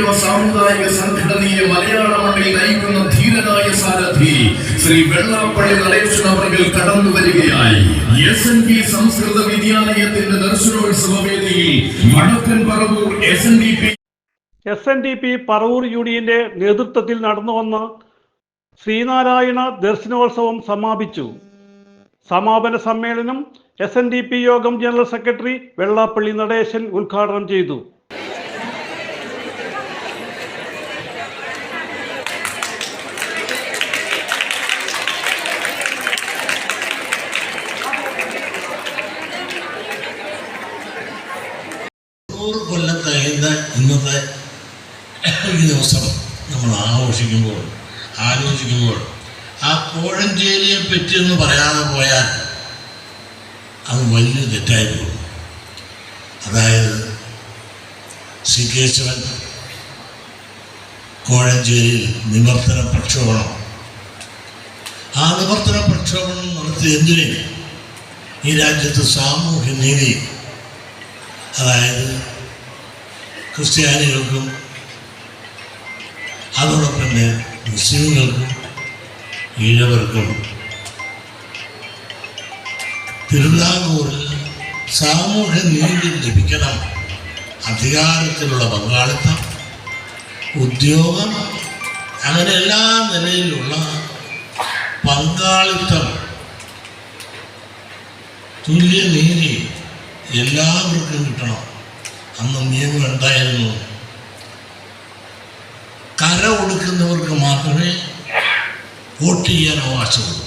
ഈഴവ സാമുദായിക സംഘടനയെ മലയാള മണ്ണിൽ നയിക്കുന്ന ധീരനായ സാരഥി ശ്രീ വെള്ളാപ്പള്ളി നടേശൻ അവர்கள் കടന്നു വരികയായി. SNP സംസ്കൃത വിദ്യാലയത്തിന്റെ ദർശനോത്സവ വേദിയിൽ വടക്കൻ പറവൂർ SNDP പറവൂർ യൂണിയന്റെ നേതൃത്വത്തിൽ നടന്നുവന്ന ശ്രീനാരായണ ദർശനോത്സവം സമാപിച്ചു. സമാപന സമ്മേളനം SNDP യോഗം ജനറൽ സെക്രട്ടറി വെള്ളാപ്പള്ളി നടേശൻ ഉദ്ഘാടനം ചെയ്തു. കൊല്ലം കഴിയുന്ന ഇന്നത്തെ ഈ ദിവസം നമ്മൾ ആലോചിക്കുമ്പോൾ ആ കോഴഞ്ചേരിയെ പറ്റിയൊന്ന് പറയാതെ പോയാൽ അത് വലിയ തെറ്റായി പോകും. അതായത് സി കേശവൻ കോഴഞ്ചേരിയിൽ നിവർത്തന പ്രക്ഷോഭണം, ആ നിവർത്തന പ്രക്ഷോഭണം നടത്തിയതിന് ഈ രാജ്യത്ത് സാമൂഹ്യ നീതി, അതായത് ക്രിസ്ത്യാനികൾക്കും അതോടൊപ്പം തന്നെ മുസ്ലിങ്ങൾക്കും ഈഴവർക്കും തിരുവിതാംകൂറിൽ സാമൂഹ്യ നീതി ലഭിക്കണം, അധികാരത്തിലുള്ള പങ്കാളിത്തം, ഉദ്യോഗം, അങ്ങനെ എല്ലാ നിലയിലുള്ള പങ്കാളിത്തം, തുല്യനീതി എല്ലാവർക്കും കിട്ടണം. അന്ന് നിയമം ഉണ്ടായിരുന്നു. കര കൊടുക്കുന്നവർക്ക് മാത്രമേ വോട്ട് ചെയ്യാൻ അവകാശമുള്ളൂ.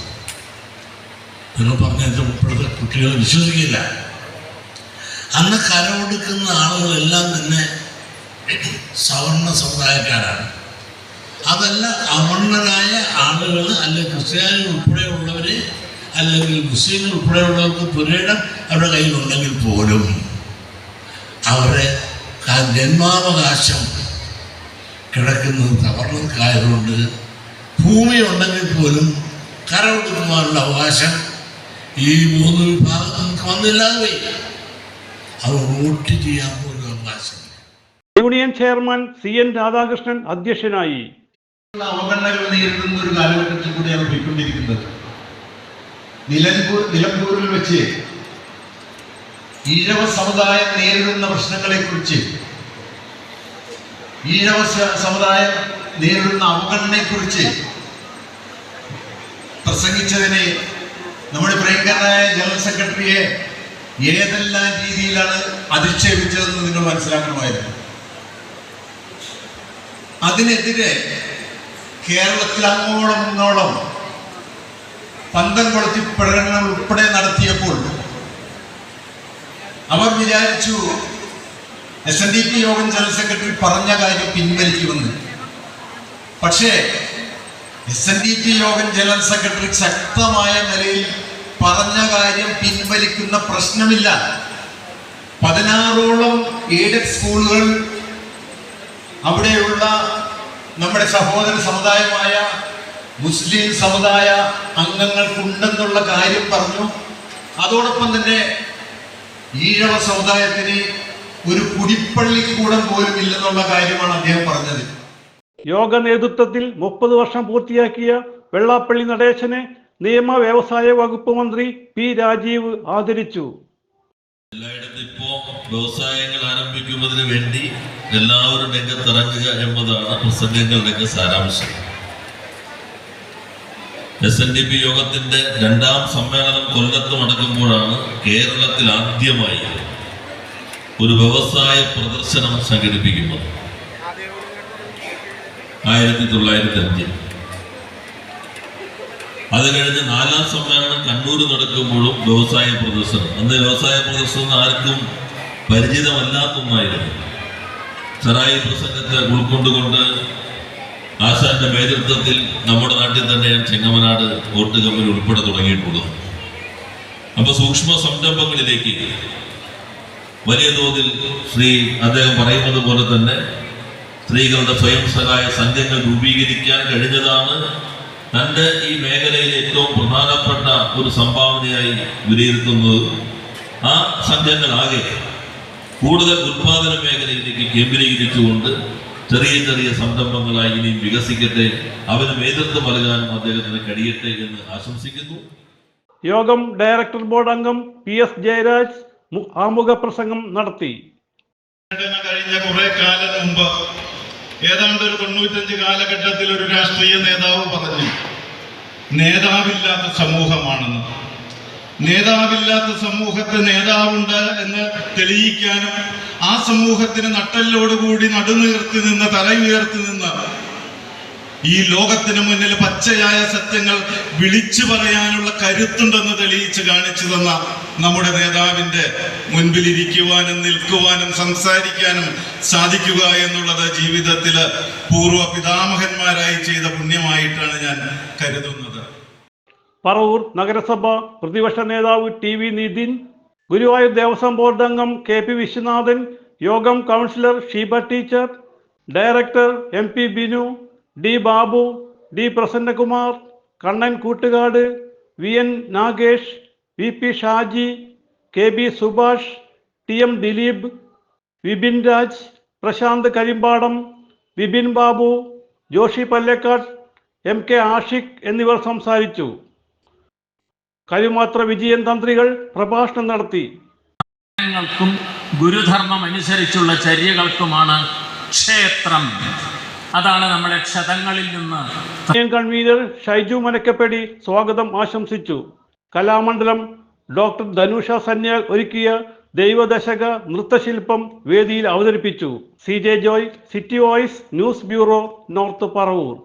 നിങ്ങൾ പറഞ്ഞത് ഇപ്പോഴത്തെ കുട്ടികൾ വിശ്വസിക്കില്ല. അന്ന് കര കൊടുക്കുന്ന ആളുകളെല്ലാം തന്നെ സവർണ സമുദായക്കാരാണ്. അതല്ല അവർണരായ ആളുകൾ, അല്ലെങ്കിൽ ക്രിസ്ത്യാനി ഉൾപ്പെടെയുള്ളവർ, അല്ലെങ്കിൽ മുസ്ലിങ്ങൾ ഉൾപ്പെടെയുള്ളവർക്ക് പുരയിടം അവരുടെ കയ്യിലുണ്ടെങ്കിൽ പോലും അവരെ ജന്മാവകാശം കിടക്കുന്നത് സവർണർക്കായതുകൊണ്ട് ഭൂമി ഉണ്ടെങ്കിൽ പോലും കര കൊടുക്കുവാനുള്ള അവകാശം ഈ 3 വിഭാഗങ്ങൾക്ക് വന്നില്ലാതെ പോയി. അവർ വോട്ട് ചെയ്യാൻ പോലും അവകാശം. യൂണിയൻ ചെയർമാൻ CN രാധാകൃഷ്ണൻ അധ്യക്ഷനായി. അവഗണനകൾ നേരിടുന്ന ഒരു കാലഘട്ടത്തിൽ കൂടിയാണ് പോയിക്കൊണ്ടിരിക്കുന്നത്. നിലമ്പൂരിൽ വെച്ച് ഈഴവ സമുദായം നേരിടുന്ന പ്രശ്നങ്ങളെക്കുറിച്ച്, ഈഴവ സമുദായം നേരിടുന്ന അവഗണനയെക്കുറിച്ച് പ്രസംഗിച്ചതിനെ നമ്മുടെ പ്രിയങ്കരനായ ജനറൽ സെക്രട്ടറിയെ ഏതെല്ലാം രീതിയിലാണ് അധിക്ഷേപിച്ചതെന്ന് നിങ്ങൾ മനസ്സിലാക്കണമായിരുന്നു. അതിനെതിരെ കേരളത്തിൽ അങ്ങോളം ഇങ്ങോളം പന്തം കൊളുത്തി പ്രകടനങ്ങൾ ഉൾപ്പെടെ നടത്തിയപ്പോൾ അവർ വിചാരിച്ചു SNDP യോഗം ജനറൽ സെക്രട്ടറി പറഞ്ഞ കാര്യം പിൻവലിക്കുമെന്ന്. പക്ഷേ SNDP യോഗം ജനറൽ സെക്രട്ടറി ശക്തമായ നിലയിൽ പറഞ്ഞ കാര്യം പിൻവലിക്കുന്ന പ്രശ്നമില്ല. 16ഓളം എയ്ഡഡ് സ്കൂളുകൾ അവിടെയുള്ള നമ്മുടെ സഹോദര സമുദായമായ മുസ്ലിം സമുദായ അംഗങ്ങൾക്കുണ്ടെന്നുള്ള കാര്യം പറഞ്ഞു. അതോടൊപ്പം തന്നെ ഈഴവ സമുദായത്തിന് ഒരു കുടിപ്പള്ളിക്കൂടം പോലും ഇല്ലെന്നുള്ള കാര്യമാണ് അദ്ദേഹം പറഞ്ഞത്. യോഗ നേതൃത്വത്തിൽ 30 വർഷം പൂർത്തിയാക്കിയ വെള്ളാപ്പള്ളി നടേശനെ നിയമ വ്യവസായ വകുപ്പ് മന്ത്രി P. രാജീവ് ആദരിച്ചു. എല്ലായിടത്തും ഇപ്പോ വ്യവസായങ്ങൾ ആരംഭിക്കുന്നതിന് വേണ്ടി എല്ലാവരും രംഗത്തിറങ്ങുക എന്നതാണ് പ്രസംഗങ്ങളുടെയൊക്കെ സാരാംശം. SNDP യോഗത്തിന്റെ 2ാം സമ്മേളനം കൊല്ലത്ത് നടക്കുമ്പോഴാണ് കേരളത്തിൽ ആദ്യമായി ഒരു വ്യവസായ പ്രദർശനം സംഘടിപ്പിക്കുന്നത്. 1905. അത് കഴിഞ്ഞ് 4ാം സമ്മേളനം കണ്ണൂർ നടക്കുമ്പോഴും വ്യവസായ പ്രദർശനം. അന്ന് വ്യവസായ പ്രദർശനം ആർക്കും പരിചിതമല്ലാത്ത ഒന്നായിരുന്നു. സറായി പ്രസംഗത്തെ ഉൾക്കൊണ്ടുകൊണ്ട് ആശാന്റെ നേതൃത്വത്തിൽ നമ്മുടെ നാട്ടിൽ തന്നെയാണ് ചെങ്ങമനാട് ഓട്ട് കമ്പനി ഉൾപ്പെടെ തുടങ്ങിയിട്ടുള്ളത്. അപ്പൊ സൂക്ഷ്മ സംരംഭങ്ങളിലേക്ക് വലിയ തോതിൽ അദ്ദേഹം പറയുന്നത് പോലെ തന്നെ സ്ത്രീകളുടെ സ്വയം സഹായ സംഘങ്ങൾ രൂപീകരിക്കാൻ കഴിഞ്ഞതാണ് തൻ്റെ ഈ മേഖലയിലെ ഏറ്റവും പ്രധാനപ്പെട്ട ഒരു സംഭാവനയായി വിലയിരുത്തുന്നത്. ആ സംഘങ്ങളാകെ കൂടുതൽ ഉത്പാദന മേഖലയിലേക്ക് കേന്ദ്രീകരിച്ചുകൊണ്ട് ചെറിയ ചെറിയ സംരംഭങ്ങളായി ഇനിയും വികസിക്കട്ടെ. അവന് നേതൃത്വം നൽകാനും അദ്ദേഹത്തിന് കഴിയട്ടെ എന്ന് ആശംസിക്കുന്നു. യോഗം ഡയറക്ടർ ബോർഡ് അംഗം PS ജയരാജ് ആമുഖ പ്രസംഗം നടത്തി. കഴിഞ്ഞ കുറെ കാലം മുമ്പ് ഏതാണ്ട് ഒരു 95 കാലഘട്ടത്തിൽ ഒരു രാഷ്ട്രീയ നേതാവ് പറഞ്ഞു, നേതാവില്ലാത്ത സമൂഹമാണെന്ന്. നേതാവില്ലാത്ത സമൂഹത്തെ നേതാവുണ്ട് എന്ന് തെളിയിക്കാനും ആ സമൂഹത്തിന് നട്ടെല്ലോടുകൂടി നടുനീർത്തി നിന്ന് തലയുയർത്തി നിന്ന് ഈ ലോകത്തിന് മുന്നിൽ പച്ചയായ സത്യങ്ങൾ വിളിച്ചു പറയാനുള്ള കരുത്തുണ്ടെന്ന് തെളിയിച്ച് കാണിച്ചു തന്ന നമ്മുടെ നേതാവിൻ്റെ മുൻപിൽ ഇരിക്കുവാനും നിൽക്കുവാനും സംസാരിക്കാനും സാധിക്കുക എന്നുള്ളത് ജീവിതത്തിൽ പൂർവ്വ പിതാമഹന്മാരായി ചെയ്ത പുണ്യമായിട്ടാണ് ഞാൻ കരുതുന്നത്. പറവൂർ നഗരസഭ പ്രതിപക്ഷ നേതാവ് TV നിതിൻ, ഗുരുവായൂർ ദേവസ്വം ബോർഡ് അംഗം KP വിശ്വനാഥൻ, യോഗം councillor Sheeba teacher, director MP Binu, D Babu, D Prasannakumar, Kannan Koottukad, VN Nagesh, VP Shaji, KB Subhash, TM Dileep, Vipin Raj, Prashanth Karimpadam, Vipin Babu, Joshy Pallekkad, MK Ashiq എന്നിവർ സംസാരിച്ചു. കരുമാത്ര വിജയൻ തന്ത്രികൾ പ്രഭാഷണം നടത്തി. ഗുരുധർമ്മം അനുസരിച്ചുള്ള ചര്യകൾക്കുമാണ് ക്ഷേത്രം. അതാണ് നമ്മുടെ ക്ഷതങ്ങളിൽ നിന്ന്. കൺവീനർ ഷൈജു മനക്കപ്പടി സ്വാഗതം ആശംസിച്ചു. കലാമണ്ഡലം ഡോക്ടർ ധനുഷ സന്യാൽ ഒരുക്കിയ ദൈവദശക നൃത്തശില്പം വേദിയിൽ അവതരിപ്പിച്ചു. CJ Joy, city voice news bureau, north Paravur.